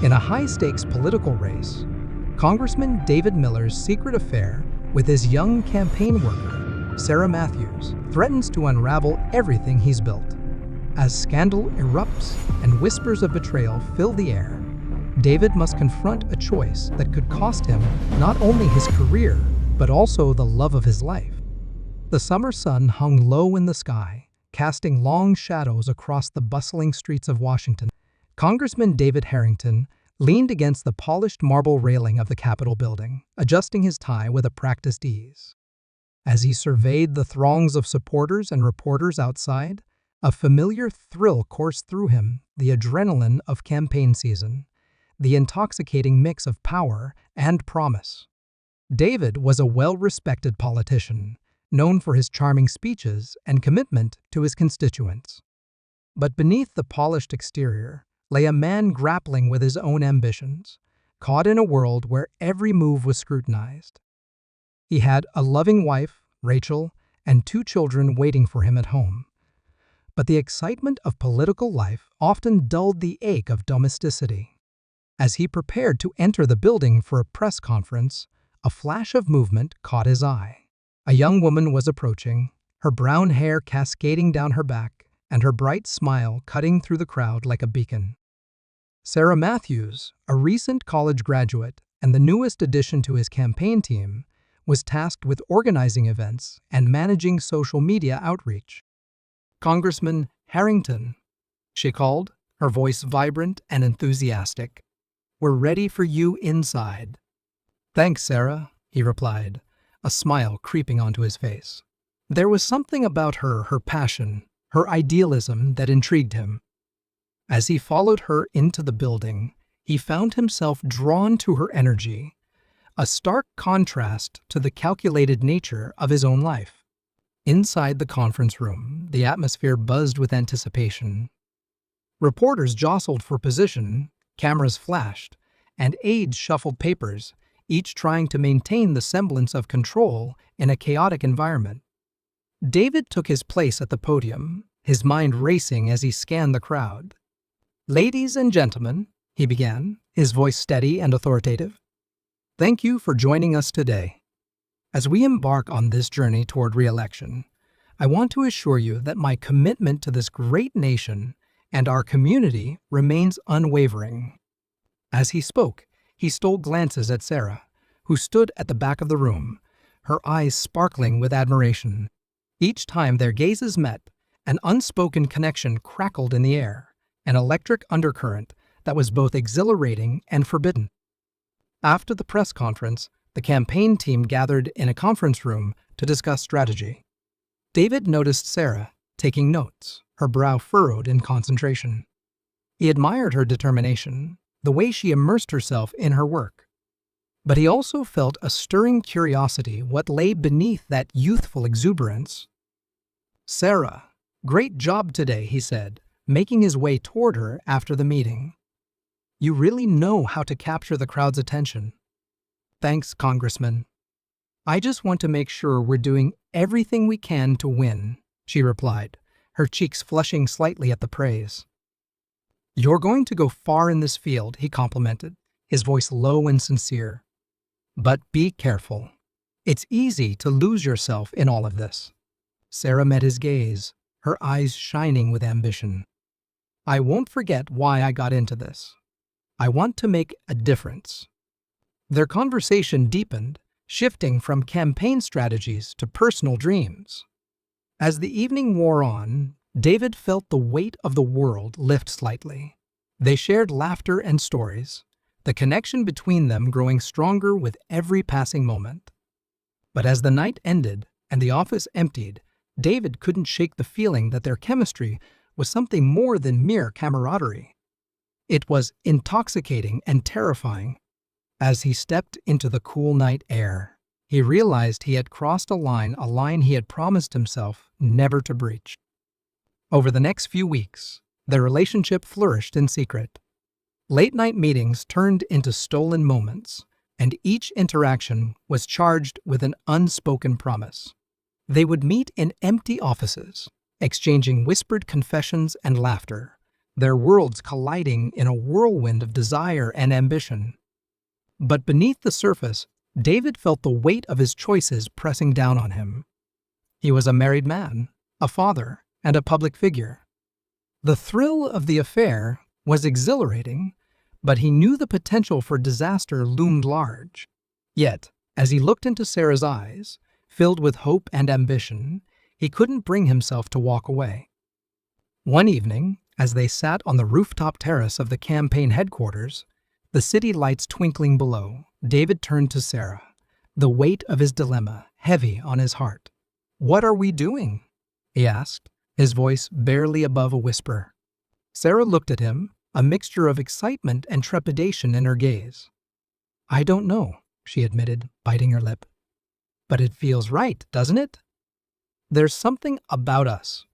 In a high-stakes political race, Congressman David Miller's secret affair with his young campaign worker, Sarah Matthews, threatens to unravel everything he's built. As scandal erupts and whispers of betrayal fill the air, David must confront a choice that could cost him not only his career, but also the love of his life. The summer sun hung low in the sky, casting long shadows across the bustling streets of Washington. Congressman David Harrington leaned against the polished marble railing of the Capitol building, adjusting his tie with a practiced ease. As he surveyed the throngs of supporters and reporters outside, a familiar thrill coursed through him, the adrenaline of campaign season, the intoxicating mix of power and promise. David was a well-respected politician, known for his charming speeches and commitment to his constituents. But beneath the polished exterior lay a man grappling with his own ambitions, caught in a world where every move was scrutinized. He had a loving wife, Rachel, and 2 children waiting for him at home. But the excitement of political life often dulled the ache of domesticity. As he prepared to enter the building for a press conference, a flash of movement caught his eye. A young woman was approaching, her brown hair cascading down her back, and her bright smile cutting through the crowd like a beacon. Sarah Matthews, a recent college graduate and the newest addition to his campaign team, was tasked with organizing events and managing social media outreach. "Congressman Harrington," she called, her voice vibrant and enthusiastic. "We're ready for you inside." "Thanks, Sarah," he replied, a smile creeping onto his face. There was something about her passion, her idealism that intrigued him. As he followed her into the building, he found himself drawn to her energy, a stark contrast to the calculated nature of his own life. Inside the conference room, the atmosphere buzzed with anticipation. Reporters jostled for position, cameras flashed, and aides shuffled papers, each trying to maintain the semblance of control in a chaotic environment. David took his place at the podium, his mind racing as he scanned the crowd. "Ladies and gentlemen," he began, his voice steady and authoritative, "thank you for joining us today. As we embark on this journey toward re-election, I want to assure you that my commitment to this great nation and our community remains unwavering." As he spoke, he stole glances at Sarah, who stood at the back of the room, her eyes sparkling with admiration. Each time their gazes met, an unspoken connection crackled in the air, an electric undercurrent that was both exhilarating and forbidden. After the press conference, the campaign team gathered in a conference room to discuss strategy. David noticed Sarah taking notes, her brow furrowed in concentration. He admired her determination, the way she immersed herself in her work. But he also felt a stirring curiosity what lay beneath that youthful exuberance. "Sarah, great job today," he said, making his way toward her after the meeting. "You really know how to capture the crowd's attention." "Thanks, Congressman. I just want to make sure we're doing everything we can to win," she replied, her cheeks flushing slightly at the praise. "You're going to go far in this field," he complimented, his voice low and sincere. "But be careful. It's easy to lose yourself in all of this." Sarah met his gaze, her eyes shining with ambition. "I won't forget why I got into this. I want to make a difference." Their conversation deepened, shifting from campaign strategies to personal dreams. As the evening wore on, David felt the weight of the world lift slightly. They shared laughter and stories, the connection between them growing stronger with every passing moment. But as the night ended and the office emptied, David couldn't shake the feeling that their chemistry was something more than mere camaraderie. It was intoxicating and terrifying. As he stepped into the cool night air, he realized he had crossed a line he had promised himself never to breach. Over the next few weeks, their relationship flourished in secret. Late-night meetings turned into stolen moments, and each interaction was charged with an unspoken promise. They would meet in empty offices, exchanging whispered confessions and laughter, their worlds colliding in a whirlwind of desire and ambition. But beneath the surface, David felt the weight of his choices pressing down on him. He was a married man, a father, and a public figure. The thrill of the affair was exhilarating, but he knew the potential for disaster loomed large. Yet, as he looked into Sarah's eyes, filled with hope and ambition, he couldn't bring himself to walk away. One evening, as they sat on the rooftop terrace of the campaign headquarters, the city lights twinkling below, David turned to Sarah, the weight of his dilemma heavy on his heart. "What are we doing?" he asked, his voice barely above a whisper. Sarah looked at him, a mixture of excitement and trepidation in her gaze. "I don't know," she admitted, biting her lip. "But it feels right, doesn't it? There's something about us."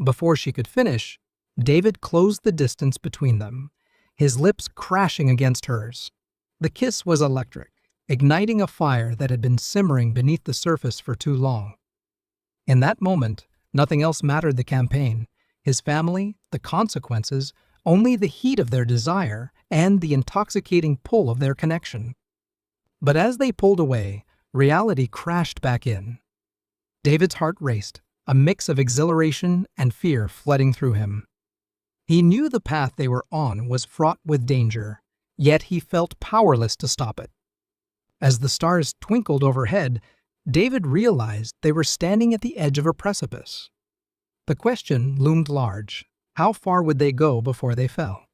Before she could finish, David closed the distance between them, his lips crashing against hers. The kiss was electric, igniting a fire that had been simmering beneath the surface for too long. In that moment, nothing else mattered: the campaign, his family, the consequences, only the heat of their desire and the intoxicating pull of their connection. But as they pulled away, reality crashed back in. David's heart raced, a mix of exhilaration and fear flooding through him. He knew the path they were on was fraught with danger, yet he felt powerless to stop it. As the stars twinkled overhead, David realized they were standing at the edge of a precipice. The question loomed large: how far would they go before they fell?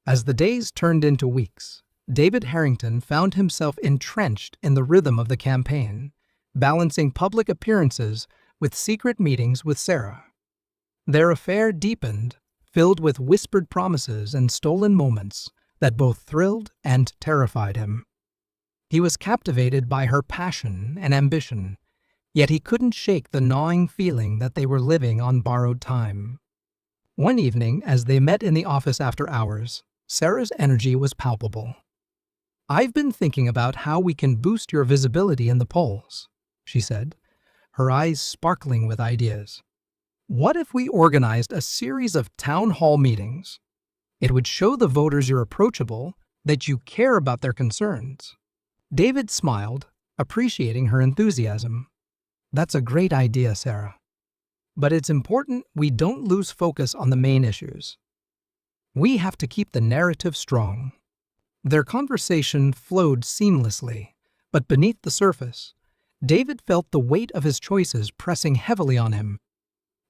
As the days turned into weeks, David Harrington found himself entrenched in the rhythm of the campaign, balancing public appearances with secret meetings with Sarah. Their affair deepened, filled with whispered promises and stolen moments that both thrilled and terrified him. He was captivated by her passion and ambition, yet he couldn't shake the gnawing feeling that they were living on borrowed time. One evening, as they met in the office after hours, Sarah's energy was palpable. "I've been thinking about how we can boost your visibility in the polls," she said, her eyes sparkling with ideas. "What if we organized a series of town hall meetings? It would show the voters you're approachable, that you care about their concerns." David smiled, appreciating her enthusiasm. "That's a great idea, Sarah. But it's important we don't lose focus on the main issues. We have to keep the narrative strong." Their conversation flowed seamlessly, but beneath the surface, David felt the weight of his choices pressing heavily on him.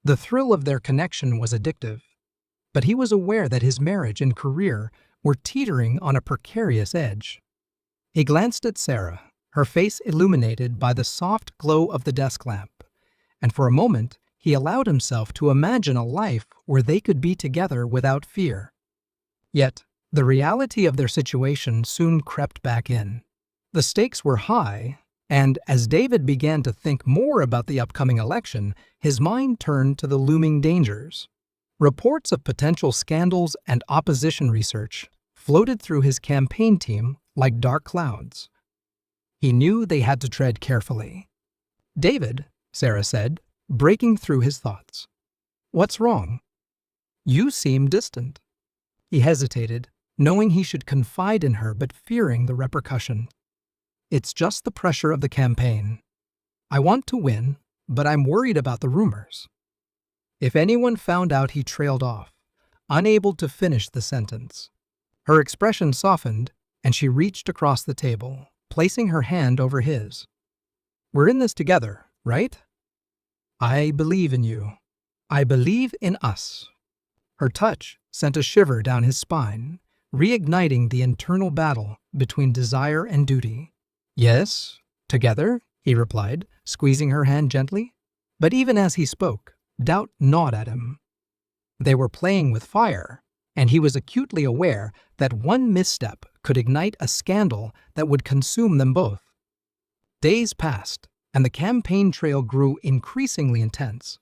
The thrill of their connection was addictive, but he was aware that his marriage and career were teetering on a precarious edge. He glanced at Sarah, her face illuminated by the soft glow of the desk lamp, and for a moment he allowed himself to imagine a life where they could be together without fear. Yet, the reality of their situation soon crept back in. The stakes were high, and as David began to think more about the upcoming election, his mind turned to the looming dangers. Reports of potential scandals and opposition research floated through his campaign team like dark clouds. He knew they had to tread carefully. "David," Sarah said, breaking through his thoughts. "What's wrong? You seem distant." He hesitated, knowing he should confide in her but fearing the repercussion. "It's just the pressure of the campaign. I want to win, but I'm worried about the rumors." If anyone found out, he trailed off, unable to finish the sentence. Her expression softened, and she reached across the table, placing her hand over his. "We're in this together, right? I believe in you. I believe in us." Her touch sent a shiver down his spine, reigniting the internal battle between desire and duty. "Yes, together," he replied, squeezing her hand gently. But even as he spoke, doubt gnawed at him. They were playing with fire, and he was acutely aware that one misstep could ignite a scandal that would consume them both. Days passed, and the campaign trail grew increasingly intense.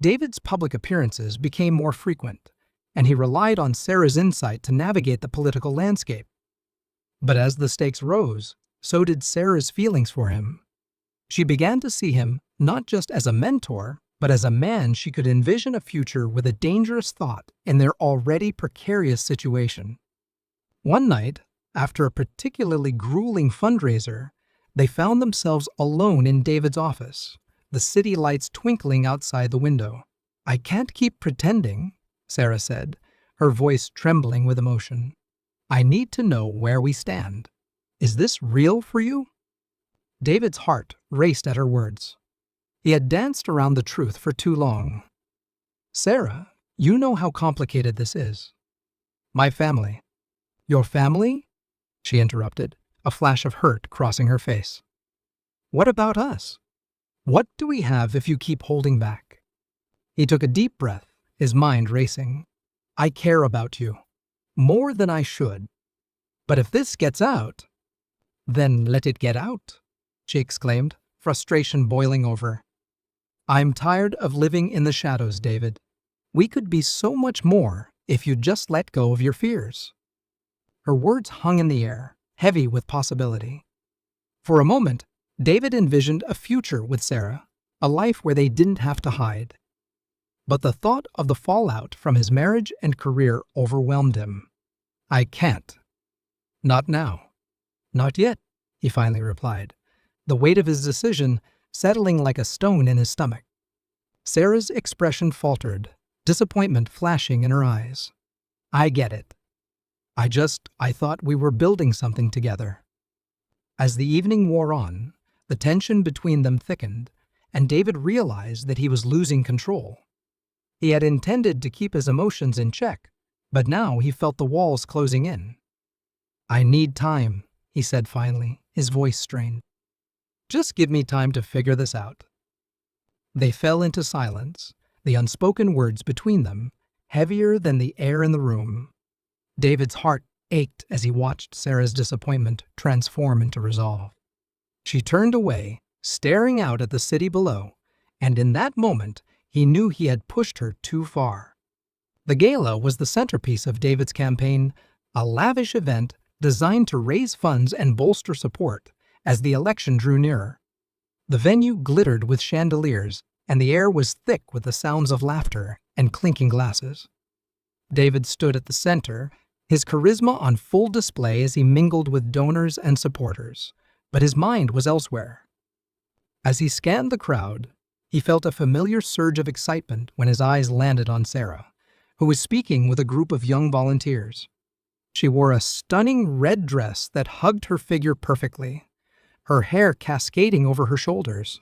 David's public appearances became more frequent, and he relied on Sarah's insight to navigate the political landscape. But as the stakes rose, so did Sarah's feelings for him. She began to see him not just as a mentor, But as a man, she could envision a future with a dangerous thought in their already precarious situation. One night, after a particularly grueling fundraiser, they found themselves alone in David's office, the city lights twinkling outside the window. "I can't keep pretending," Sarah said, her voice trembling with emotion. "I need to know where we stand. Is this real for you?" David's heart raced at her words. He had danced around the truth for too long. "Sarah, you know how complicated this is." "My family." "Your family?" she interrupted, a flash of hurt crossing her face. "What about us? What do we have if you keep holding back?" He took a deep breath, his mind racing. "I care about you. More than I should. But if this gets out—" "Then let it get out," she exclaimed, frustration boiling over. "I'm tired of living in the shadows, David. We could be so much more if you just let go of your fears." Her words hung in the air, heavy with possibility. For a moment, David envisioned a future with Sarah, a life where they didn't have to hide. But the thought of the fallout from his marriage and career overwhelmed him. "I can't. Not now. Not yet," he finally replied, the weight of his decision settling like a stone in his stomach. Sarah's expression faltered, disappointment flashing in her eyes. "I get it. I thought we were building something together." As the evening wore on, the tension between them thickened, and David realized that he was losing control. He had intended to keep his emotions in check, but now he felt the walls closing in. "I need time," he said finally, his voice strained. "Just give me time to figure this out." They fell into silence, the unspoken words between them heavier than the air in the room. David's heart ached as he watched Sarah's disappointment transform into resolve. She turned away, staring out at the city below, and in that moment he knew he had pushed her too far. The gala was the centerpiece of David's campaign, a lavish event designed to raise funds and bolster support as the election drew nearer. The venue glittered with chandeliers, and the air was thick with the sounds of laughter and clinking glasses. David stood at the center, his charisma on full display as he mingled with donors and supporters, but his mind was elsewhere. As he scanned the crowd, he felt a familiar surge of excitement when his eyes landed on Sarah, who was speaking with a group of young volunteers. She wore a stunning red dress that hugged her figure perfectly, her hair cascading over her shoulders.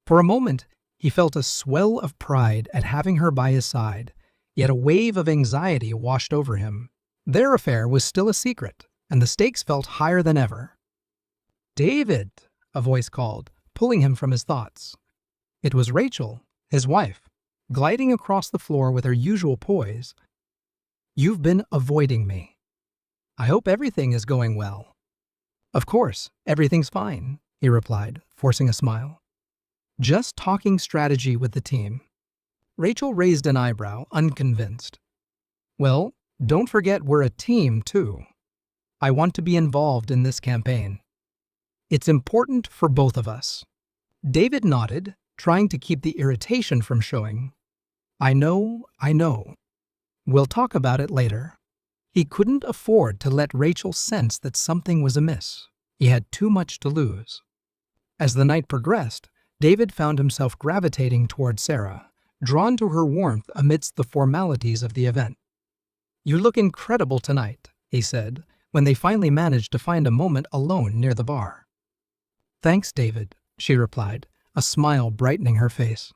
For a moment, he felt a swell of pride at having her by his side, yet a wave of anxiety washed over him. Their affair was still a secret, and the stakes felt higher than ever. "David," a voice called, pulling him from his thoughts. It was Rachel, his wife, gliding across the floor with her usual poise. "You've been avoiding me. I hope everything is going well." "Of course, everything's fine," he replied, forcing a smile. "Just talking strategy with the team." Rachel raised an eyebrow, unconvinced. "Well, don't forget we're a team, too. I want to be involved in this campaign. It's important for both of us." David nodded, trying to keep the irritation from showing. I know. We'll talk about it later." He couldn't afford to let Rachel sense that something was amiss. He had too much to lose. As the night progressed, David found himself gravitating toward Sarah, drawn to her warmth amidst the formalities of the event. "You look incredible tonight," he said, when they finally managed to find a moment alone near the bar. "Thanks, David," she replied, a smile brightening her face.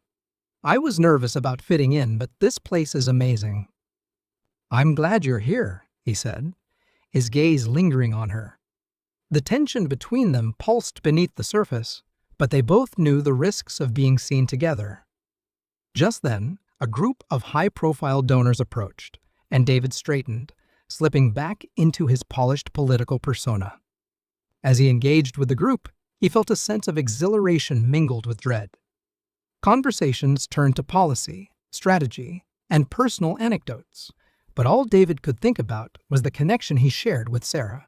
"I was nervous about fitting in, but this place is amazing." "I'm glad you're here," he said, his gaze lingering on her. The tension between them pulsed beneath the surface, but they both knew the risks of being seen together. Just then, a group of high-profile donors approached, and David straightened, slipping back into his polished political persona. As he engaged with the group, he felt a sense of exhilaration mingled with dread. Conversations turned to policy, strategy, and personal anecdotes, but all David could think about was the connection he shared with Sarah.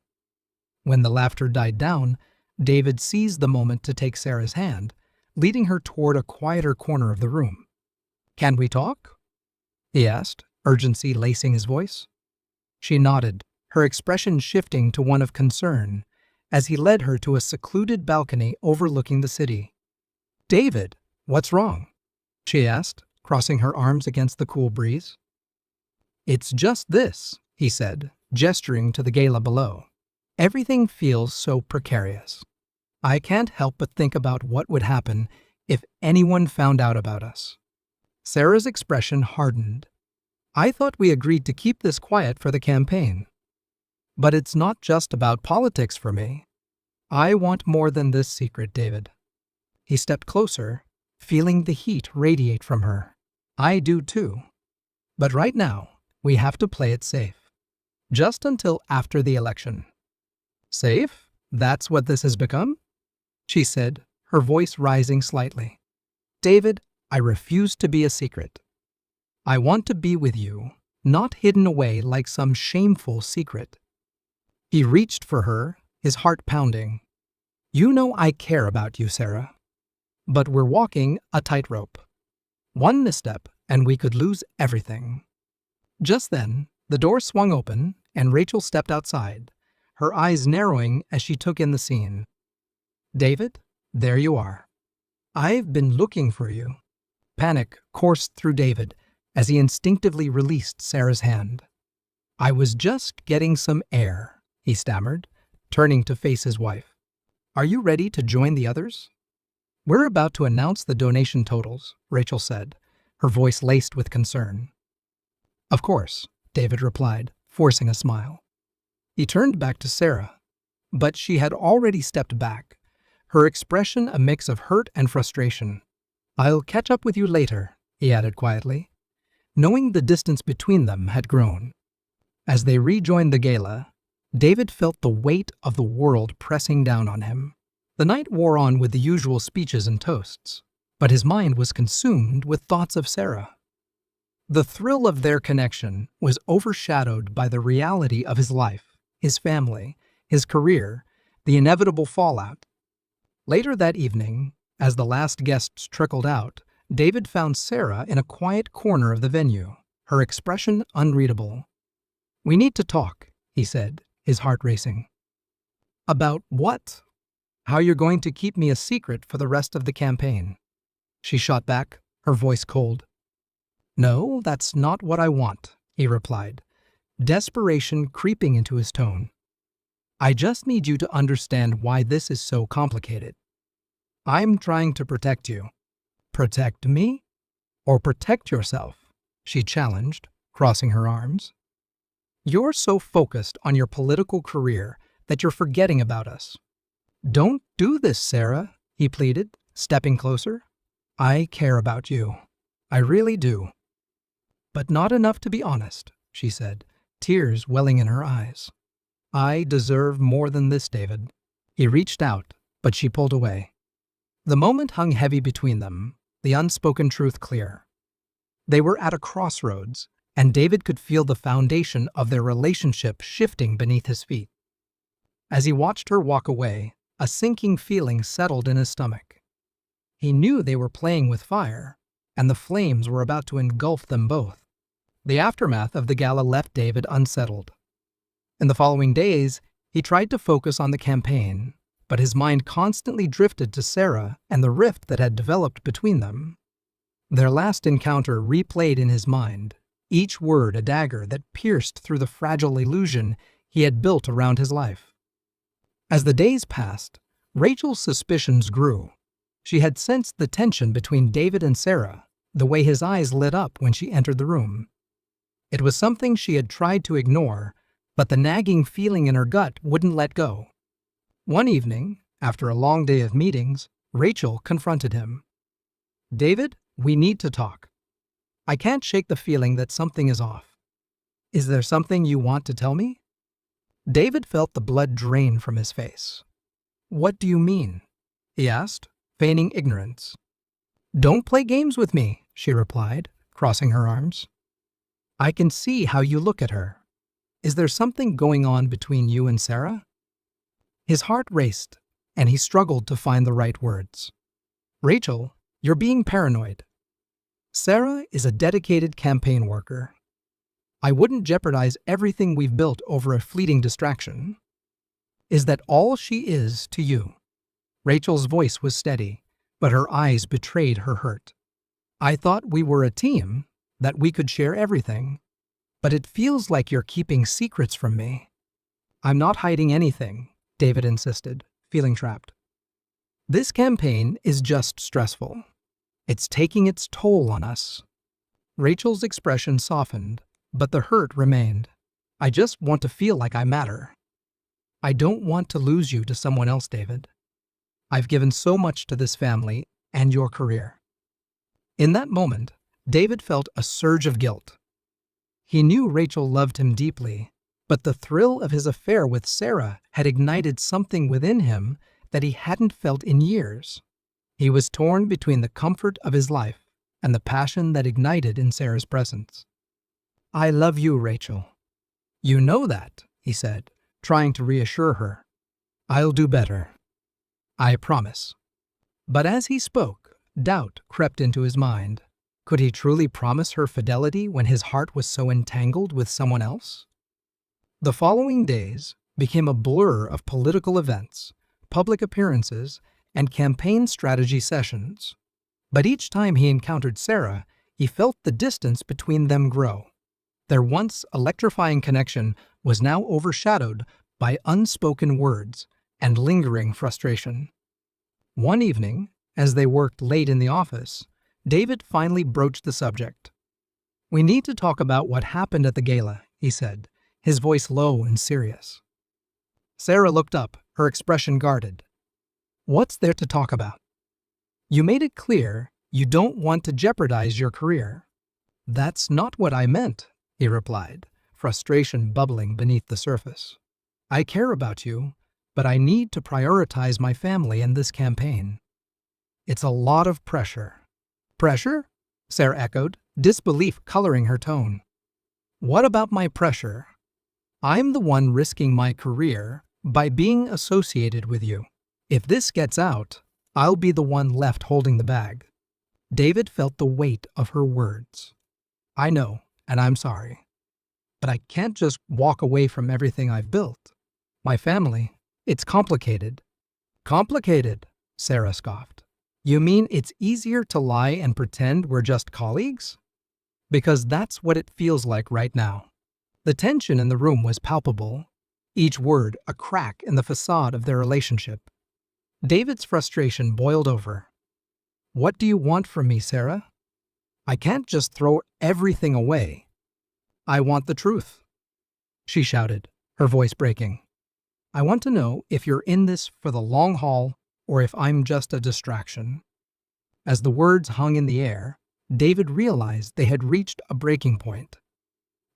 When the laughter died down, David seized the moment to take Sarah's hand, leading her toward a quieter corner of the room. Can we talk? He asked, urgency lacing his voice. She nodded, her expression shifting to one of concern, as he led her to a secluded balcony overlooking the city. David, what's wrong? She asked, crossing her arms against the cool breeze. It's just this, he said, gesturing to the gala below. Everything feels so precarious. I can't help but think about what would happen if anyone found out about us. Sarah's expression hardened. I thought we agreed to keep this quiet for the campaign. But it's not just about politics for me. I want more than this secret, David. He stepped closer, feeling the heat radiate from her. I do too. But right now, we have to play it safe. Just until after the election. Safe? That's what this has become? She said, her voice rising slightly. David, I refuse to be a secret. I want to be with you, not hidden away like some shameful secret. He reached for her, his heart pounding. You know I care about you, Sarah. But we're walking a tightrope. One misstep, and we could lose everything. Just then, the door swung open, and Rachel stepped outside, her eyes narrowing as she took in the scene. David, there you are. I've been looking for you. Panic coursed through David as he instinctively released Sarah's hand. I was just getting some air, he stammered, turning to face his wife. Are you ready to join the others? We're about to announce the donation totals, Rachel said, her voice laced with concern. Of course, David replied, forcing a smile. He turned back to Sarah, but she had already stepped back, her expression a mix of hurt and frustration. I'll catch up with you later, he added quietly, knowing the distance between them had grown. As they rejoined the gala, David felt the weight of the world pressing down on him. The night wore on with the usual speeches and toasts, but his mind was consumed with thoughts of Sarah. The thrill of their connection was overshadowed by the reality of his life, his family, his career, the inevitable fallout. Later that evening, as the last guests trickled out, David found Sarah in a quiet corner of the venue, her expression unreadable. We need to talk, he said, his heart racing. About what? How you're going to keep me a secret for the rest of the campaign. She shot back, her voice cold. No, that's not what I want, he replied, desperation creeping into his tone. I just need you to understand why this is so complicated. I'm trying to protect you. Protect me? Or protect yourself? She challenged, crossing her arms. You're so focused on your political career that you're forgetting about us. Don't do this, Sarah, he pleaded, stepping closer. I care about you. I really do. But not enough to be honest, she said, tears welling in her eyes. I deserve more than this, David. He reached out, but she pulled away. The moment hung heavy between them, the unspoken truth clear. They were at a crossroads, and David could feel the foundation of their relationship shifting beneath his feet. As he watched her walk away, a sinking feeling settled in his stomach. He knew they were playing with fire, and the flames were about to engulf them both. The aftermath of the gala left David unsettled. In the following days, he tried to focus on the campaign, but his mind constantly drifted to Sarah and the rift that had developed between them. Their last encounter replayed in his mind, each word a dagger that pierced through the fragile illusion he had built around his life. As the days passed, Rachel's suspicions grew. She had sensed the tension between David and Sarah, the way his eyes lit up when she entered the room. It was something she had tried to ignore, but the nagging feeling in her gut wouldn't let go. One evening, after a long day of meetings, Rachel confronted him. David, we need to talk. I can't shake the feeling that something is off. Is there something you want to tell me? David felt the blood drain from his face. What do you mean? He asked, feigning ignorance. Don't play games with me, she replied, crossing her arms. I can see how you look at her. Is there something going on between you and Sarah? His heart raced, and he struggled to find the right words. Rachel, you're being paranoid. Sarah is a dedicated campaign worker. I wouldn't jeopardize everything we've built over a fleeting distraction. Is that all she is to you? Rachel's voice was steady, but her eyes betrayed her hurt. I thought we were a team, that we could share everything, but it feels like you're keeping secrets from me. I'm not hiding anything, David insisted, feeling trapped. This campaign is just stressful. It's taking its toll on us. Rachel's expression softened, but the hurt remained. I just want to feel like I matter. I don't want to lose you to someone else, David. I've given so much to this family and your career. In that moment, David felt a surge of guilt. He knew Rachel loved him deeply, but the thrill of his affair with Sarah had ignited something within him that he hadn't felt in years. He was torn between the comfort of his life and the passion that ignited in Sarah's presence. I love you, Rachel. You know that, he said, trying to reassure her. I'll do better. I promise. But as he spoke, doubt crept into his mind. Could he truly promise her fidelity when his heart was so entangled with someone else? The following days became a blur of political events, public appearances, and campaign strategy sessions. But each time he encountered Sarah, he felt the distance between them grow. Their once electrifying connection was now overshadowed by unspoken words and lingering frustration. One evening, as they worked late in the office, David finally broached the subject. We need to talk about what happened at the gala, he said, his voice low and serious. Sarah looked up, her expression guarded. What's there to talk about? You made it clear you don't want to jeopardize your career. That's not what I meant, he replied, frustration bubbling beneath the surface. I care about you, but I need to prioritize my family and this campaign. It's a lot of pressure. Pressure? Sarah echoed, disbelief coloring her tone. What about my pressure? I'm the one risking my career by being associated with you. If this gets out, I'll be the one left holding the bag. David felt the weight of her words. I know, and I'm sorry. But I can't just walk away from everything I've built. My family, it's complicated. Complicated, Sarah scoffed. You mean it's easier to lie and pretend we're just colleagues? Because that's what it feels like right now. The tension in the room was palpable, each word a crack in the facade of their relationship. David's frustration boiled over. What do you want from me, Sarah? I can't just throw everything away. I want the truth. She shouted, her voice breaking. I want to know if you're in this for the long haul or if I'm just a distraction. As the words hung in the air, David realized they had reached a breaking point.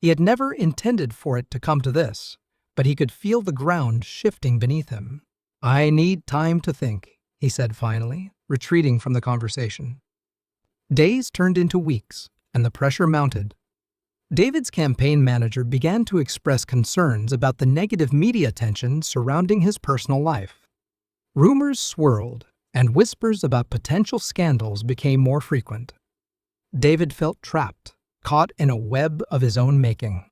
He had never intended for it to come to this, but he could feel the ground shifting beneath him. I need time to think, he said finally, retreating from the conversation. Days turned into weeks, and the pressure mounted. David's campaign manager began to express concerns about the negative media attention surrounding his personal life. Rumors swirled, and whispers about potential scandals became more frequent. David felt trapped, caught in a web of his own making.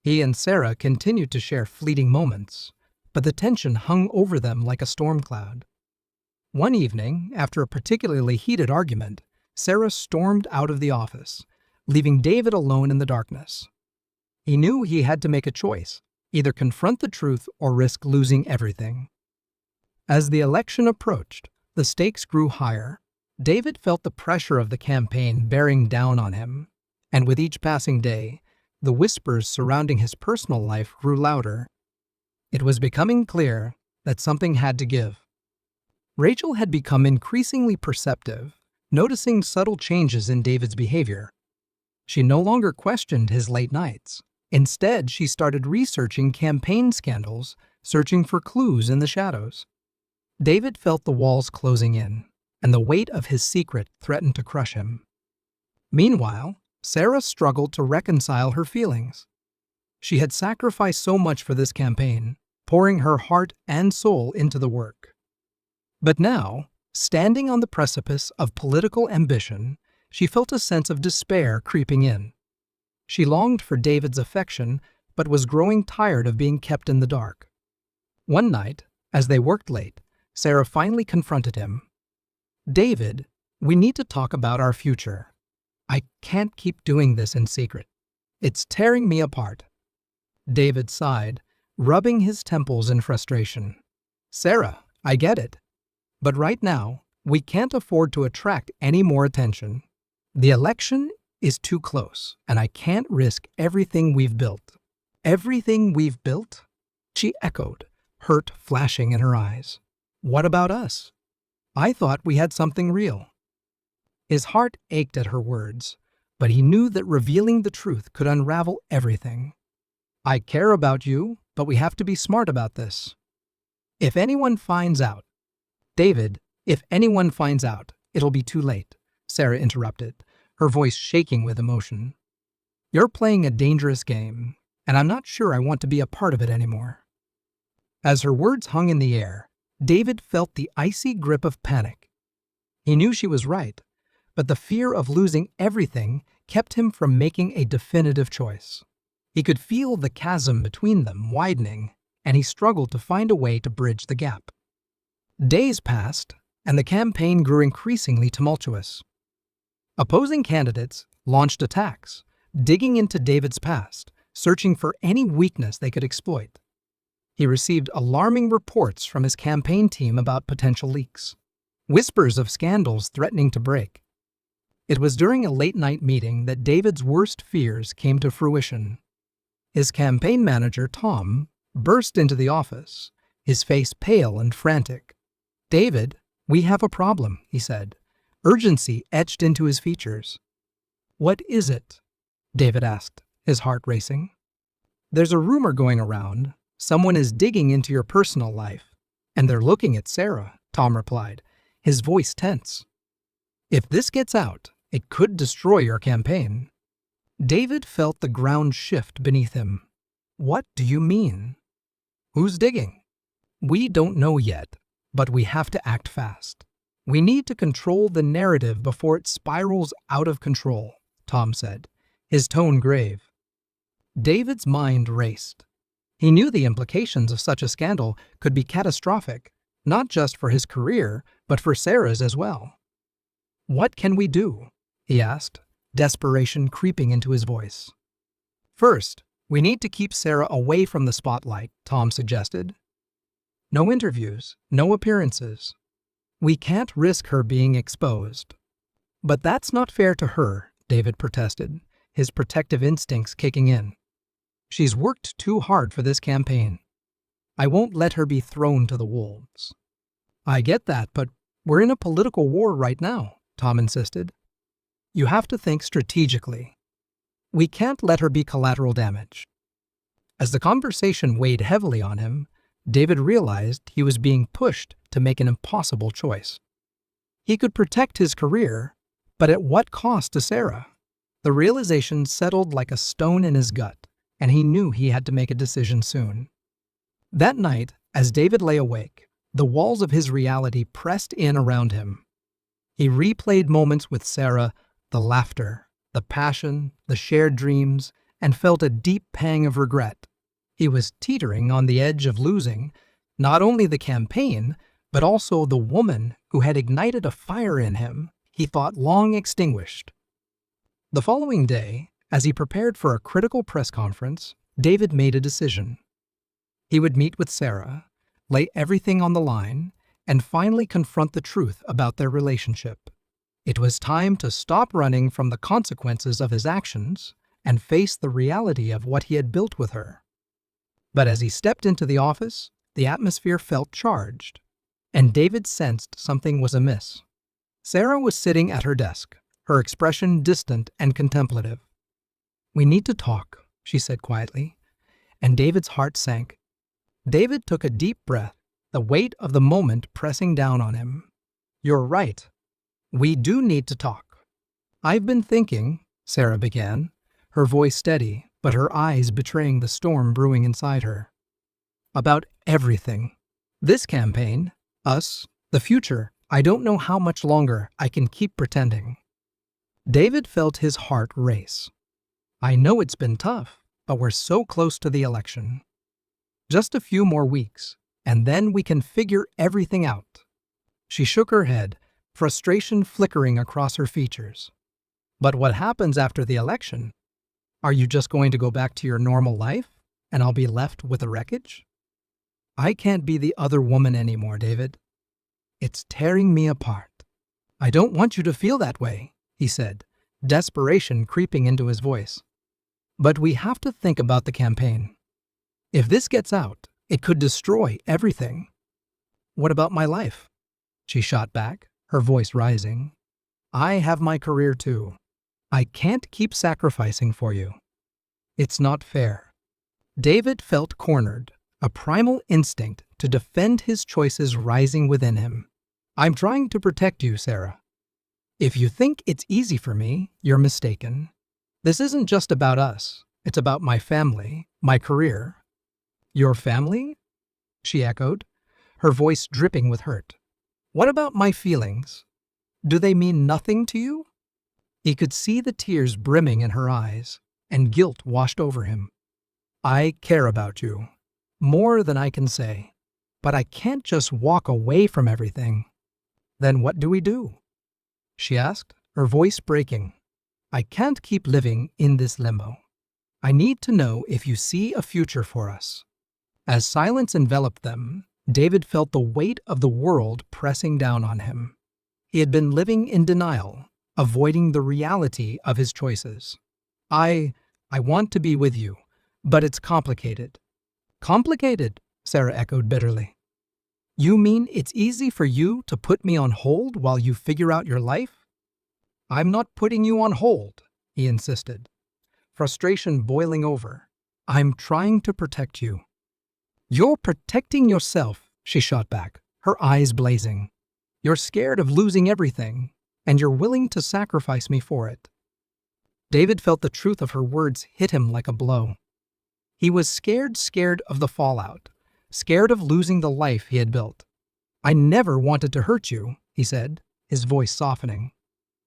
He and Sarah continued to share fleeting moments, but the tension hung over them like a storm cloud. One evening, after a particularly heated argument, Sarah stormed out of the office, leaving David alone in the darkness. He knew he had to make a choice, either confront the truth or risk losing everything. As the election approached, the stakes grew higher. David felt the pressure of the campaign bearing down on him, and with each passing day, the whispers surrounding his personal life grew louder. It was becoming clear that something had to give. Rachel had become increasingly perceptive, noticing subtle changes in David's behavior. She no longer questioned his late nights. Instead, she started researching campaign scandals, searching for clues in the shadows. David felt the walls closing in, and the weight of his secret threatened to crush him. Meanwhile, Sarah struggled to reconcile her feelings. She had sacrificed so much for this campaign, pouring her heart and soul into the work. But now, standing on the precipice of political ambition, she felt a sense of despair creeping in. She longed for David's affection, but was growing tired of being kept in the dark. One night, as they worked late, Sarah finally confronted him. "David, we need to talk about our future. I can't keep doing this in secret. It's tearing me apart." David sighed, rubbing his temples in frustration. "Sarah, I get it. But right now, we can't afford to attract any more attention. The election is too close, and I can't risk everything we've built." "Everything we've built?" she echoed, hurt flashing in her eyes. "What about us? I thought we had something real." His heart ached at her words, but he knew that revealing the truth could unravel everything. "I care about you, but we have to be smart about this. If anyone finds out—" "David, if anyone finds out, it'll be too late," Sarah interrupted, her voice shaking with emotion. "You're playing a dangerous game, and I'm not sure I want to be a part of it anymore." As her words hung in the air, David felt the icy grip of panic. He knew she was right, but the fear of losing everything kept him from making a definitive choice. He could feel the chasm between them widening, and he struggled to find a way to bridge the gap. Days passed, and the campaign grew increasingly tumultuous. Opposing candidates launched attacks, digging into David's past, searching for any weakness they could exploit. He received alarming reports from his campaign team about potential leaks, whispers of scandals threatening to break. It was during a late-night meeting that David's worst fears came to fruition. His campaign manager, Tom, burst into the office, his face pale and frantic. "David, we have a problem," he said, urgency etched into his features. "What is it?" David asked, his heart racing. "There's a rumor going around. Someone is digging into your personal life, and they're looking at Sarah," Tom replied, his voice tense. "If this gets out, it could destroy your campaign." David felt the ground shift beneath him. "What do you mean?" "Who's digging?" "We don't know yet, but we have to act fast. We need to control the narrative before it spirals out of control," Tom said, his tone grave. David's mind raced. He knew the implications of such a scandal could be catastrophic, not just for his career, but for Sarah's as well. "What can we do?" he asked, desperation creeping into his voice. "First, we need to keep Sarah away from the spotlight," Tom suggested. "No interviews, no appearances. We can't risk her being exposed." "But that's not fair to her," David protested, his protective instincts kicking in. "She's worked too hard for this campaign. I won't let her be thrown to the wolves." "I get that, but we're in a political war right now," Tom insisted. "You have to think strategically. We can't let her be collateral damage." As the conversation weighed heavily on him, David realized he was being pushed to make an impossible choice. He could protect his career, but at what cost to Sarah? The realization settled like a stone in his gut, and he knew he had to make a decision soon. That night, as David lay awake, the walls of his reality pressed in around him. He replayed moments with Sarah, the laughter, the passion, the shared dreams, and felt a deep pang of regret. He was teetering on the edge of losing not only the campaign, but also the woman who had ignited a fire in him he thought long extinguished. The following day, as he prepared for a critical press conference, David made a decision. He would meet with Sarah, lay everything on the line, and finally confront the truth about their relationship. It was time to stop running from the consequences of his actions and face the reality of what he had built with her. But as he stepped into the office, the atmosphere felt charged, and David sensed something was amiss. Sarah was sitting at her desk, her expression distant and contemplative. "We need to talk," she said quietly, and David's heart sank. David took a deep breath, the weight of the moment pressing down on him. "You're right. We do need to talk." "I've been thinking," Sarah began, her voice steady, but her eyes betraying the storm brewing inside her. "About everything. This campaign, us, the future. I don't know how much longer I can keep pretending." David felt his heart race. I know it's been tough, but we're so close to the election. Just a few more weeks, and then we can figure everything out. She shook her head, frustration flickering across her features. But what happens after the election? Are you just going to go back to your normal life, and I'll be left with the wreckage? I can't be the other woman anymore, David. It's tearing me apart. I don't want you to feel that way, he said, desperation creeping into his voice. But we have to think about the campaign. If this gets out, it could destroy everything. What about my life? She shot back, her voice rising. I have my career too. I can't keep sacrificing for you. It's not fair. David felt cornered, a primal instinct to defend his choices rising within him. I'm trying to protect you, Sarah. If you think it's easy for me, you're mistaken. This isn't just about us. It's about my family, my career. Your family? She echoed, her voice dripping with hurt. What about my feelings? Do they mean nothing to you? He could see the tears brimming in her eyes, and guilt washed over him. I care about you, more than I can say, but I can't just walk away from everything. Then what do we do? She asked, her voice breaking. I can't keep living in this limbo. I need to know if you see a future for us. As silence enveloped them, David felt the weight of the world pressing down on him. He had been living in denial, avoiding the reality of his choices. I want to be with you, but it's complicated. Complicated, Sarah echoed bitterly. You mean it's easy for you to put me on hold while you figure out your life? I'm not putting you on hold, he insisted, frustration boiling over. I'm trying to protect you. You're protecting yourself, she shot back, her eyes blazing. You're scared of losing everything, and you're willing to sacrifice me for it. David felt the truth of her words hit him like a blow. He was scared of the fallout, scared of losing the life he had built. I never wanted to hurt you, he said, his voice softening.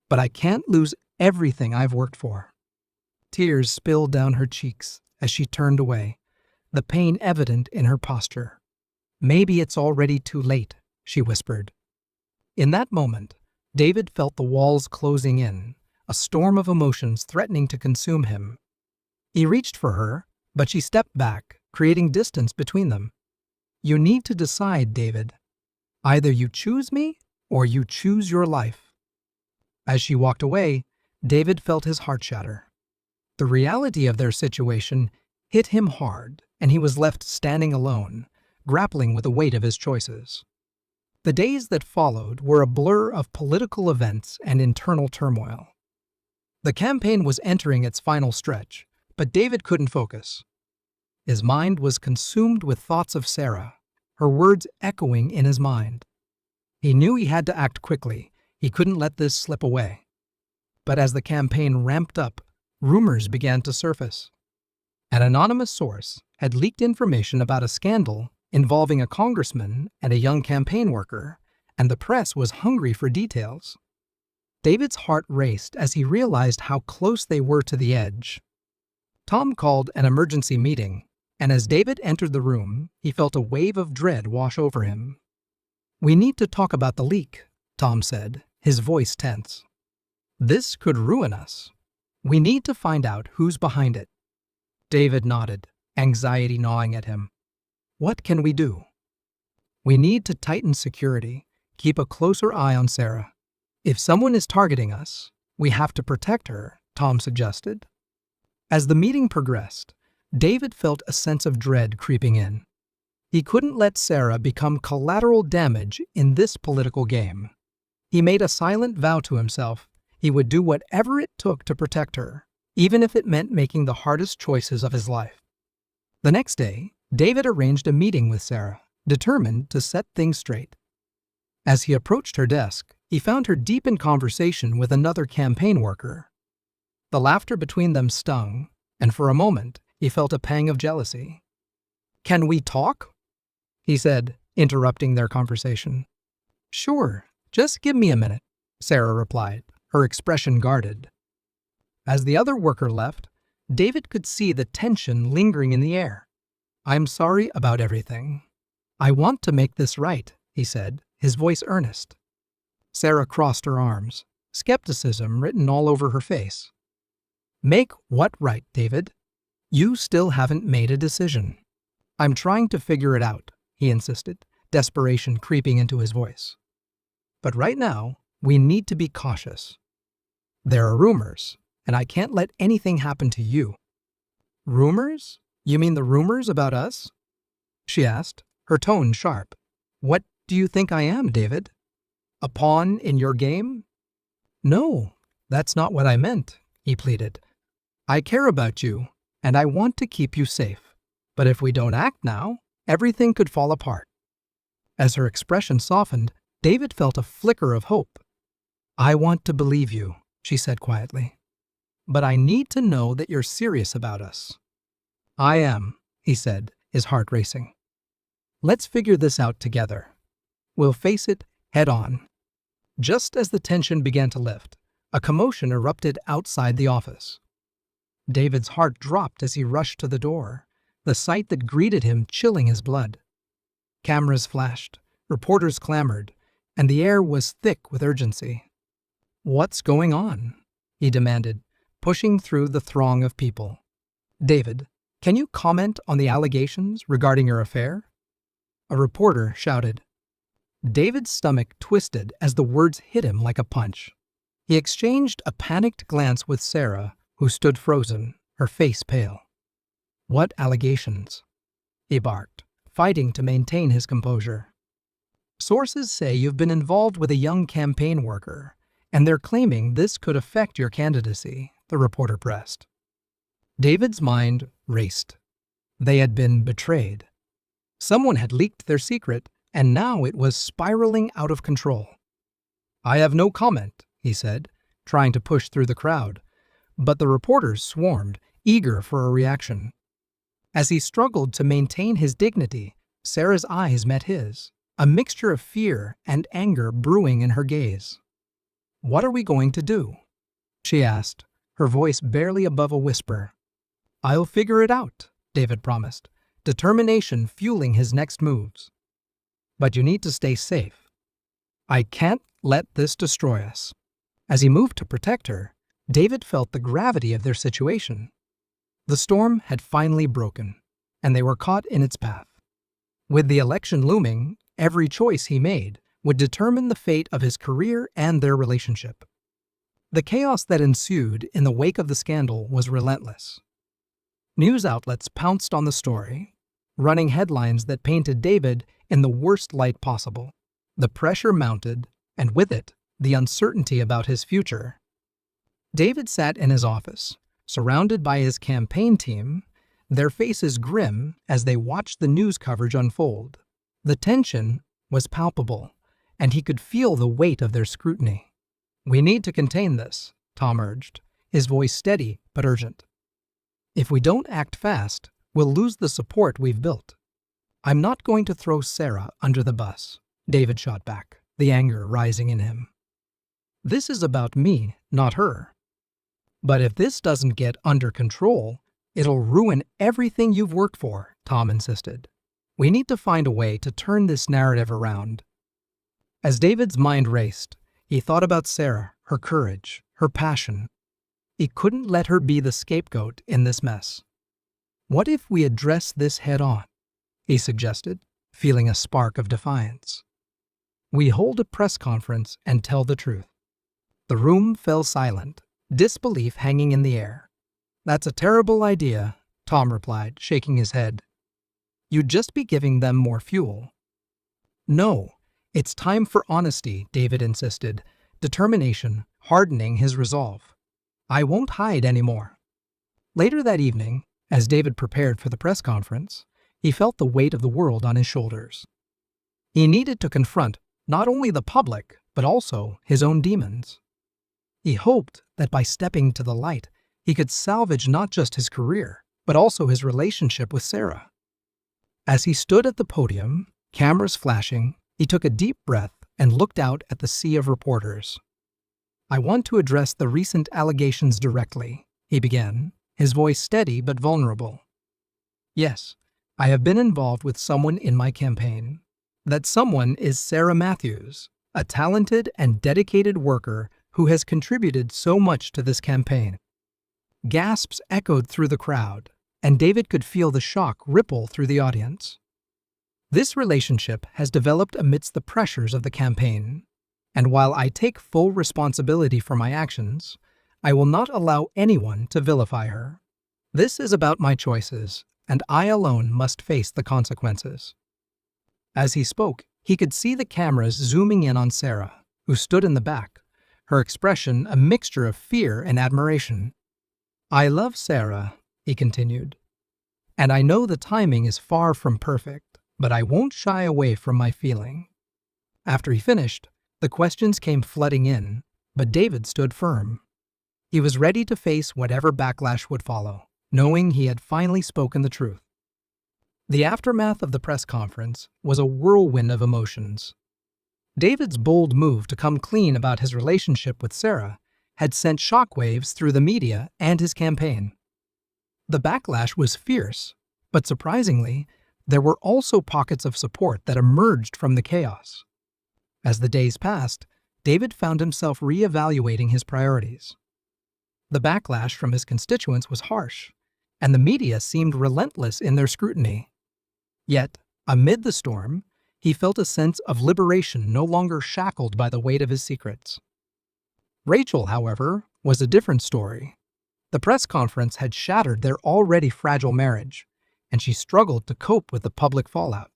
But I can't lose everything I've worked for. Tears spilled down her cheeks as she turned away, the pain evident in her posture. Maybe it's already too late, she whispered. In that moment, David felt the walls closing in, a storm of emotions threatening to consume him. He reached for her, but she stepped back, creating distance between them. You need to decide, David. Either you choose me, or you choose your life. As she walked away, David felt his heart shatter. The reality of their situation hit him hard, and he was left standing alone, grappling with the weight of his choices. The days that followed were a blur of political events and internal turmoil. The campaign was entering its final stretch, but David couldn't focus. His mind was consumed with thoughts of Sarah, her words echoing in his mind. He knew he had to act quickly. He couldn't let this slip away. But as the campaign ramped up, rumors began to surface. An anonymous source had leaked information about a scandal involving a congressman and a young campaign worker, and the press was hungry for details. David's heart raced as he realized how close they were to the edge. Tom called an emergency meeting, and as David entered the room, he felt a wave of dread wash over him. We need to talk about the leak, Tom said, his voice tense. This could ruin us. We need to find out who's behind it. David nodded, anxiety gnawing at him. What can we do? We need to tighten security, keep a closer eye on Sarah. If someone is targeting us, we have to protect her, Tom suggested. As the meeting progressed, David felt a sense of dread creeping in. He couldn't let Sarah become collateral damage in this political game. He made a silent vow to himself he would do whatever it took to protect her, even if it meant making the hardest choices of his life. The next day, David arranged a meeting with Sarah, determined to set things straight. As he approached her desk, he found her deep in conversation with another campaign worker. The laughter between them stung, and for a moment, he felt a pang of jealousy. "Can we talk?" he said, interrupting their conversation. "Sure, just give me a minute," Sarah replied, her expression guarded. As the other worker left, David could see the tension lingering in the air. "I'm sorry about everything. I want to make this right," he said, his voice earnest. Sarah crossed her arms, skepticism written all over her face. "Make what right, David? You still haven't made a decision." "I'm trying to figure it out," he insisted, desperation creeping into his voice. "But right now, we need to be cautious. There are rumors, and I can't let anything happen to you." "Rumors? You mean the rumors about us?" she asked, her tone sharp. "What do you think I am, David? A pawn in your game?" "No, that's not what I meant," he pleaded. "I care about you, and I want to keep you safe. But if we don't act now, everything could fall apart." As her expression softened, David felt a flicker of hope. "I want to believe you," she said quietly. "But I need to know that you're serious about us." "I am," he said, his heart racing. "Let's figure this out together. We'll face it head on." Just as the tension began to lift, a commotion erupted outside the office. David's heart dropped as he rushed to the door, the sight that greeted him chilling his blood. Cameras flashed, reporters clamored, and the air was thick with urgency. "What's going on?" he demanded, pushing through the throng of people. "David, can you comment on the allegations regarding your affair?" A reporter shouted. David's stomach twisted as the words hit him like a punch. He exchanged a panicked glance with Sarah, who stood frozen, her face pale. "What allegations?" he barked, fighting to maintain his composure. "Sources say you've been involved with a young campaign worker, and they're claiming this could affect your candidacy," the reporter pressed. David's mind raced. They had been betrayed. Someone had leaked their secret, and now it was spiraling out of control. "I have no comment," he said, trying to push through the crowd, but the reporters swarmed, eager for a reaction. As he struggled to maintain his dignity, Sarah's eyes met his, a mixture of fear and anger brewing in her gaze. "What are we going to do?" she asked, her voice barely above a whisper. "I'll figure it out," David promised, determination fueling his next moves. "But you need to stay safe. I can't let this destroy us." As he moved to protect her, David felt the gravity of their situation. The storm had finally broken, and they were caught in its path. With the election looming, every choice he made would determine the fate of his career and their relationship. The chaos that ensued in the wake of the scandal was relentless. News outlets pounced on the story, running headlines that painted David in the worst light possible. The pressure mounted, and with it, the uncertainty about his future. David sat in his office, surrounded by his campaign team, their faces grim as they watched the news coverage unfold. The tension was palpable, and he could feel the weight of their scrutiny. "We need to contain this," Tom urged, his voice steady but urgent. "If we don't act fast, we'll lose the support we've built." "I'm not going to throw Sarah under the bus," David shot back, the anger rising in him. "This is about me, not her. But if this doesn't get under control, it'll ruin everything you've worked for," Tom insisted. "We need to find a way to turn this narrative around." As David's mind raced, he thought about Sarah, her courage, her passion. He couldn't let her be the scapegoat in this mess. "What if we address this head on?" he suggested, feeling a spark of defiance. "We hold a press conference and tell the truth." The room fell silent, disbelief hanging in the air. "That's a terrible idea," Tom replied, shaking his head. "You'd just be giving them more fuel." "No, it's time for honesty," David insisted, determination hardening his resolve. "I won't hide anymore." Later that evening, as David prepared for the press conference, he felt the weight of the world on his shoulders. He needed to confront not only the public, but also his own demons. He hoped that by stepping to the light, he could salvage not just his career, but also his relationship with Sarah. As he stood at the podium, cameras flashing, he took a deep breath and looked out at the sea of reporters. "I want to address the recent allegations directly," he began, his voice steady but vulnerable. "Yes, I have been involved with someone in my campaign. That someone is Sarah Matthews, a talented and dedicated worker who has contributed so much to this campaign." Gasps echoed through the crowd, and David could feel the shock ripple through the audience. This relationship has developed amidst the pressures of the campaign, and while I take full responsibility for my actions, I will not allow anyone to vilify her. This is about my choices, and I alone must face the consequences. As he spoke, he could see the cameras zooming in on Sarah, who stood in the back, her expression a mixture of fear and admiration. "I love Sarah," he continued, "and I know the timing is far from perfect, but I won't shy away from my feeling." After he finished, the questions came flooding in, but David stood firm. He was ready to face whatever backlash would follow, knowing he had finally spoken the truth. The aftermath of the press conference was a whirlwind of emotions. David's bold move to come clean about his relationship with Sarah had sent shockwaves through the media and his campaign. The backlash was fierce, but surprisingly, there were also pockets of support that emerged from the chaos. As the days passed, David found himself reevaluating his priorities. The backlash from his constituents was harsh, and the media seemed relentless in their scrutiny. Yet, amid the storm, he felt a sense of liberation, no longer shackled by the weight of his secrets. Rachel, however, was a different story. The press conference had shattered their already fragile marriage, and she struggled to cope with the public fallout.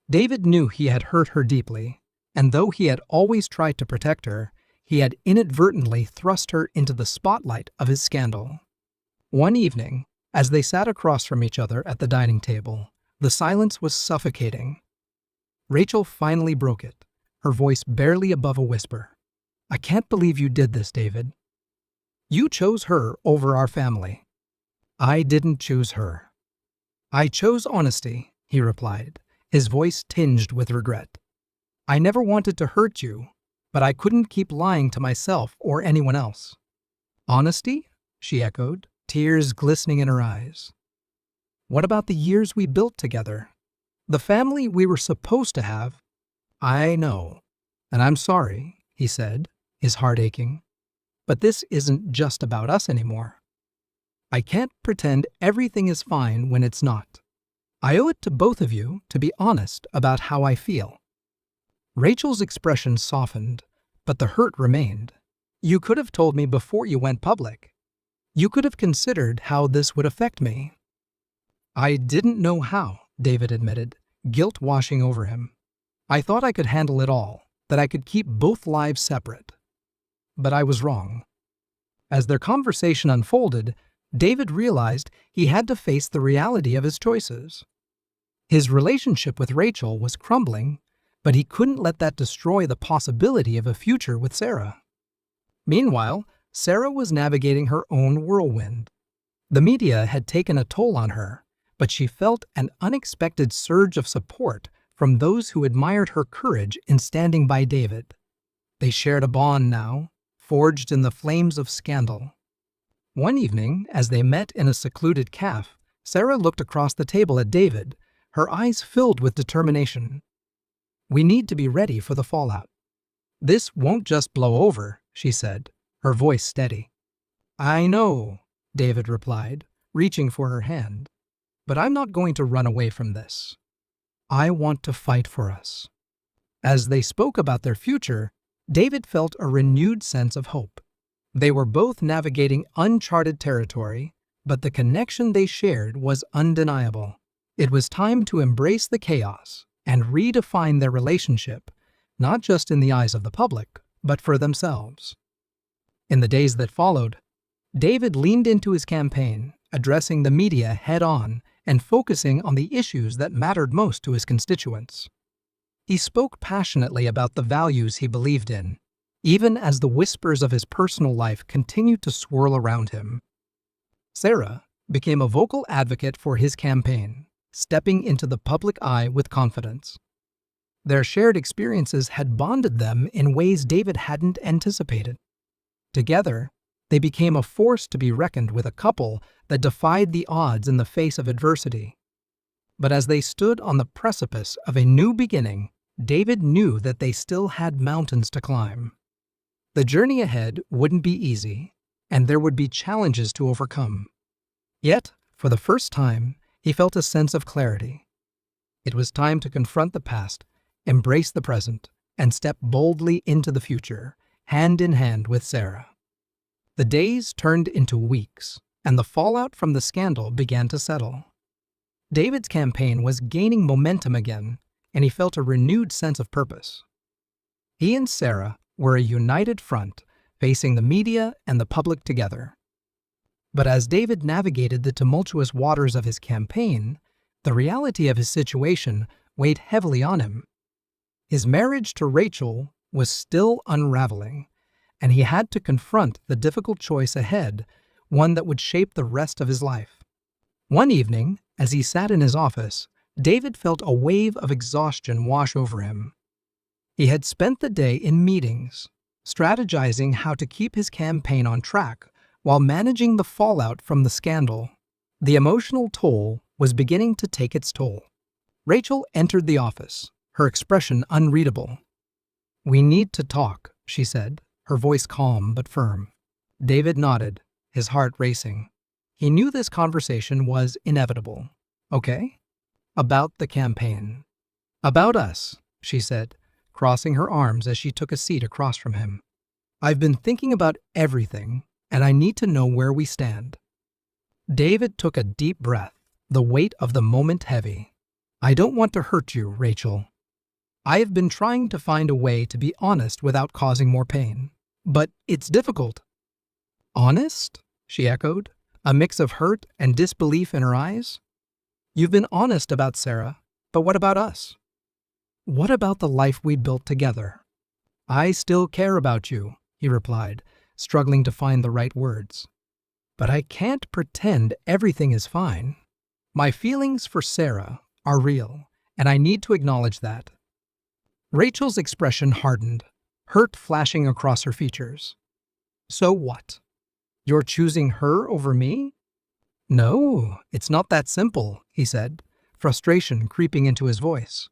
David knew he had hurt her deeply, and though he had always tried to protect her, he had inadvertently thrust her into the spotlight of his scandal. One evening, as they sat across from each other at the dining table, the silence was suffocating. Rachel finally broke it, her voice barely above a whisper. "I can't believe you did this, David. You chose her over our family." "I didn't choose her. I chose honesty," he replied, his voice tinged with regret. "I never wanted to hurt you, but I couldn't keep lying to myself or anyone else." "Honesty?" she echoed, tears glistening in her eyes. "What about the years we built together? The family we were supposed to have?" "I know, and I'm sorry," he said, his heart aching. "But this isn't just about us anymore. I can't pretend everything is fine when it's not. I owe it to both of you to be honest about how I feel." Rachel's expression softened, but the hurt remained. "You could have told me before you went public. You could have considered how this would affect me." "I didn't know how," David admitted, guilt washing over him. "I thought I could handle it all, that I could keep both lives separate. But I was wrong." As their conversation unfolded, David realized he had to face the reality of his choices. His relationship with Rachel was crumbling, but he couldn't let that destroy the possibility of a future with Sarah. Meanwhile, Sarah was navigating her own whirlwind. The media had taken a toll on her, but she felt an unexpected surge of support from those who admired her courage in standing by David. They shared a bond now, forged in the flames of scandal. One evening, as they met in a secluded cafe, Sarah looked across the table at David, her eyes filled with determination. "We need to be ready for the fallout. This won't just blow over," she said, her voice steady. "I know," David replied, reaching for her hand. "But I'm not going to run away from this. I want to fight for us." As they spoke about their future, David felt a renewed sense of hope. They were both navigating uncharted territory, but the connection they shared was undeniable. It was time to embrace the chaos and redefine their relationship, not just in the eyes of the public, but for themselves. In the days that followed, David leaned into his campaign, addressing the media head-on and focusing on the issues that mattered most to his constituents. He spoke passionately about the values he believed in, even as the whispers of his personal life continued to swirl around him. Sarah became a vocal advocate for his campaign, stepping into the public eye with confidence. Their shared experiences had bonded them in ways David hadn't anticipated. Together, they became a force to be reckoned with, a couple that defied the odds in the face of adversity. But as they stood on the precipice of a new beginning, David knew that they still had mountains to climb. The journey ahead wouldn't be easy, and there would be challenges to overcome. Yet, for the first time, he felt a sense of clarity. It was time to confront the past, embrace the present, and step boldly into the future, hand in hand with Sarah. The days turned into weeks, and the fallout from the scandal began to settle. David's campaign was gaining momentum again, and he felt a renewed sense of purpose. He and Sarah were a united front, facing the media and the public together. But as David navigated the tumultuous waters of his campaign, the reality of his situation weighed heavily on him. His marriage to Rachel was still unraveling, and he had to confront the difficult choice ahead, one that would shape the rest of his life. One evening, as he sat in his office, David felt a wave of exhaustion wash over him. He had spent the day in meetings, strategizing how to keep his campaign on track while managing the fallout from the scandal. The emotional toll was beginning to take its toll. Rachel entered the office, her expression unreadable. "We need to talk," she said, her voice calm but firm. David nodded, his heart racing. He knew this conversation was inevitable. "Okay?" "About the campaign." "About us," she said, crossing her arms as she took a seat across from him. "I've been thinking about everything, and I need to know where we stand." David took a deep breath, the weight of the moment heavy. "I don't want to hurt you, Rachel. I have been trying to find a way to be honest without causing more pain. But it's difficult." "Honest?" she echoed, a mix of hurt and disbelief in her eyes. "You've been honest about Sarah, but what about us? What about the life we built together?" "I still care about you," he replied, struggling to find the right words. "But I can't pretend everything is fine. My feelings for Sarah are real, and I need to acknowledge that." Rachel's expression hardened, hurt flashing across her features. "So what? You're choosing her over me?" "No, it's not that simple," he said, frustration creeping into his voice.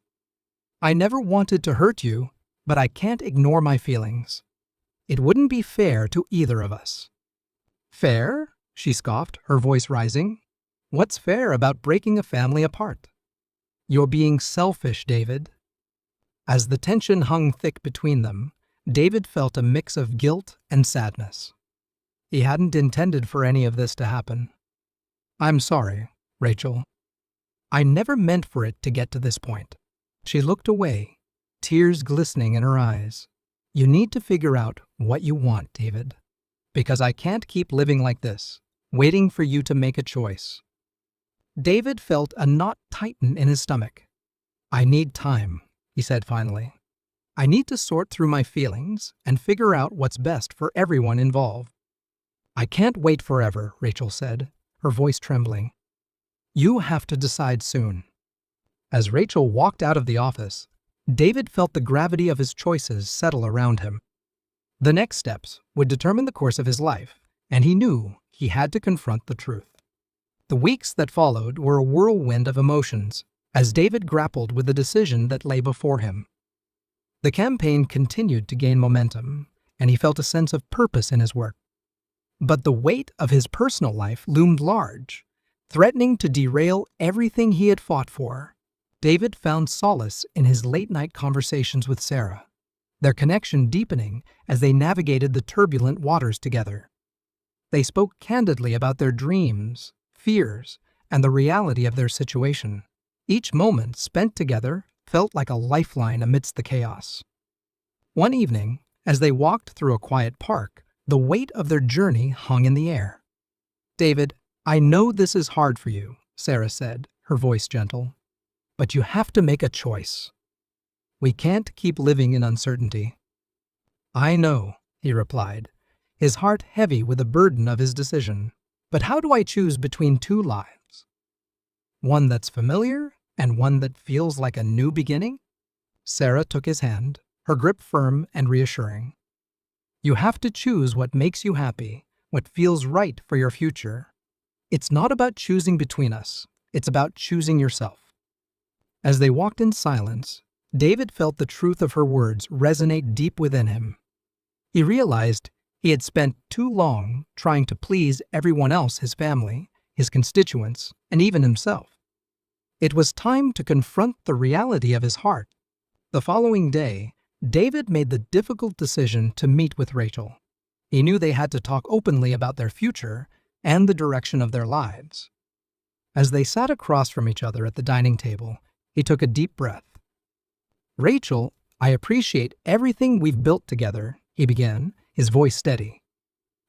"I never wanted to hurt you, but I can't ignore my feelings. It wouldn't be fair to either of us." "Fair?" she scoffed, her voice rising. "What's fair about breaking a family apart?" "You're being selfish, David." As the tension hung thick between them, David felt a mix of guilt and sadness. He hadn't intended for any of this to happen. "I'm sorry, Rachel. I never meant for it to get to this point." She looked away, tears glistening in her eyes. "You need to figure out what you want, David, because I can't keep living like this, waiting for you to make a choice." David felt a knot tighten in his stomach. "I need time," he said finally. "I need to sort through my feelings and figure out what's best for everyone involved." "I can't wait forever," Rachel said, her voice trembling. "You have to decide soon." As Rachel walked out of the office, David felt the gravity of his choices settle around him. The next steps would determine the course of his life, and he knew he had to confront the truth. The weeks that followed were a whirlwind of emotions as David grappled with the decision that lay before him. The campaign continued to gain momentum, and he felt a sense of purpose in his work. But the weight of his personal life loomed large, threatening to derail everything he had fought for. David found solace in his late-night conversations with Sarah, their connection deepening as they navigated the turbulent waters together. They spoke candidly about their dreams, fears, and the reality of their situation. Each moment spent together felt like a lifeline amidst the chaos. One evening, as they walked through a quiet park, the weight of their journey hung in the air. "David, I know this is hard for you," Sarah said, her voice gentle, "but you have to make a choice. We can't keep living in uncertainty." "I know," he replied, his heart heavy with the burden of his decision. "But how do I choose between two lives? One that's familiar and one that feels like a new beginning?" Sarah took his hand, her grip firm and reassuring. You have to choose what makes you happy, what feels right for your future. It's not about choosing between us, it's about choosing yourself. As they walked in silence, David felt the truth of her words resonate deep within him. He realized he had spent too long trying to please everyone else, his family, his constituents, and even himself. It was time to confront the reality of his heart. The following day, David made the difficult decision to meet with Rachel. He knew they had to talk openly about their future and the direction of their lives. As they sat across from each other at the dining table, he took a deep breath. "Rachel, I appreciate everything we've built together," he began, his voice steady.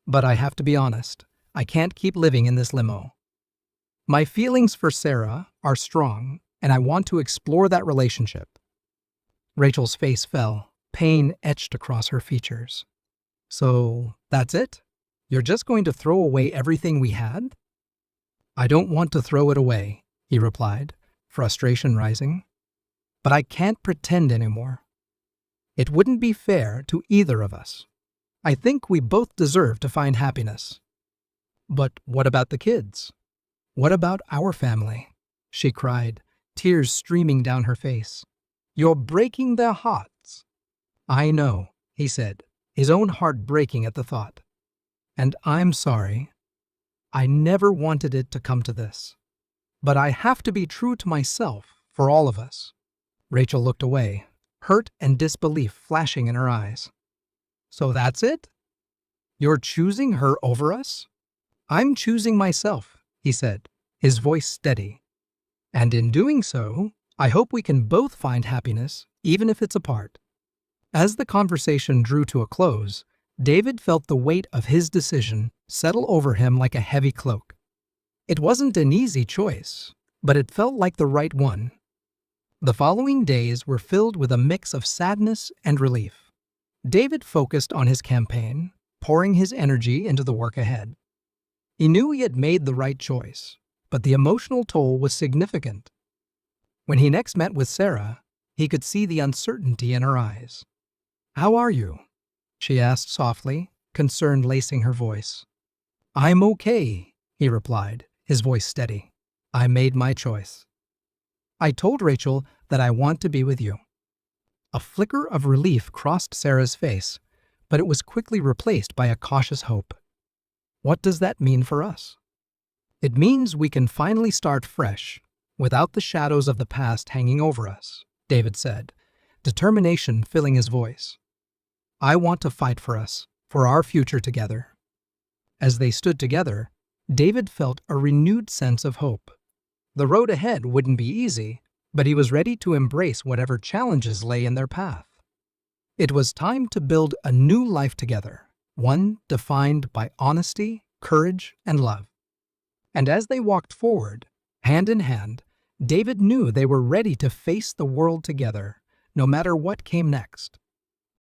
"But I have to be honest, I can't keep living in this limo. My feelings for Sarah are strong, and I want to explore that relationship." Rachel's face fell, pain etched across her features. "So, that's it? You're just going to throw away everything we had?" "I don't want to throw it away," he replied, frustration rising. "But I can't pretend anymore. It wouldn't be fair to either of us. I think we both deserve to find happiness." "But what about the kids? What about our family?" she cried, tears streaming down her face. "You're breaking their hearts." "I know," he said, his own heart breaking at the thought. "And I'm sorry. I never wanted it to come to this. But I have to be true to myself for all of us." Rachel looked away, hurt and disbelief flashing in her eyes. "So that's it? You're choosing her over us?" "I'm choosing myself," he said, his voice steady. "And in doing so, I hope we can both find happiness, even if it's apart." As the conversation drew to a close, David felt the weight of his decision settle over him like a heavy cloak. It wasn't an easy choice, but it felt like the right one. The following days were filled with a mix of sadness and relief. David focused on his campaign, pouring his energy into the work ahead. He knew he had made the right choice, but the emotional toll was significant. When he next met with Sarah, he could see the uncertainty in her eyes. "How are you?" she asked softly, concern lacing her voice. "I'm okay," he replied, his voice steady. "I made my choice. I told Rachel that I want to be with you." A flicker of relief crossed Sarah's face, but it was quickly replaced by a cautious hope. "What does that mean for us?" "It means we can finally start fresh, without the shadows of the past hanging over us," David said, determination filling his voice. "I want to fight for us, for our future together." As they stood together, David felt a renewed sense of hope. The road ahead wouldn't be easy, but he was ready to embrace whatever challenges lay in their path. It was time to build a new life together, one defined by honesty, courage, and love. And as they walked forward, hand in hand, David knew they were ready to face the world together, no matter what came next.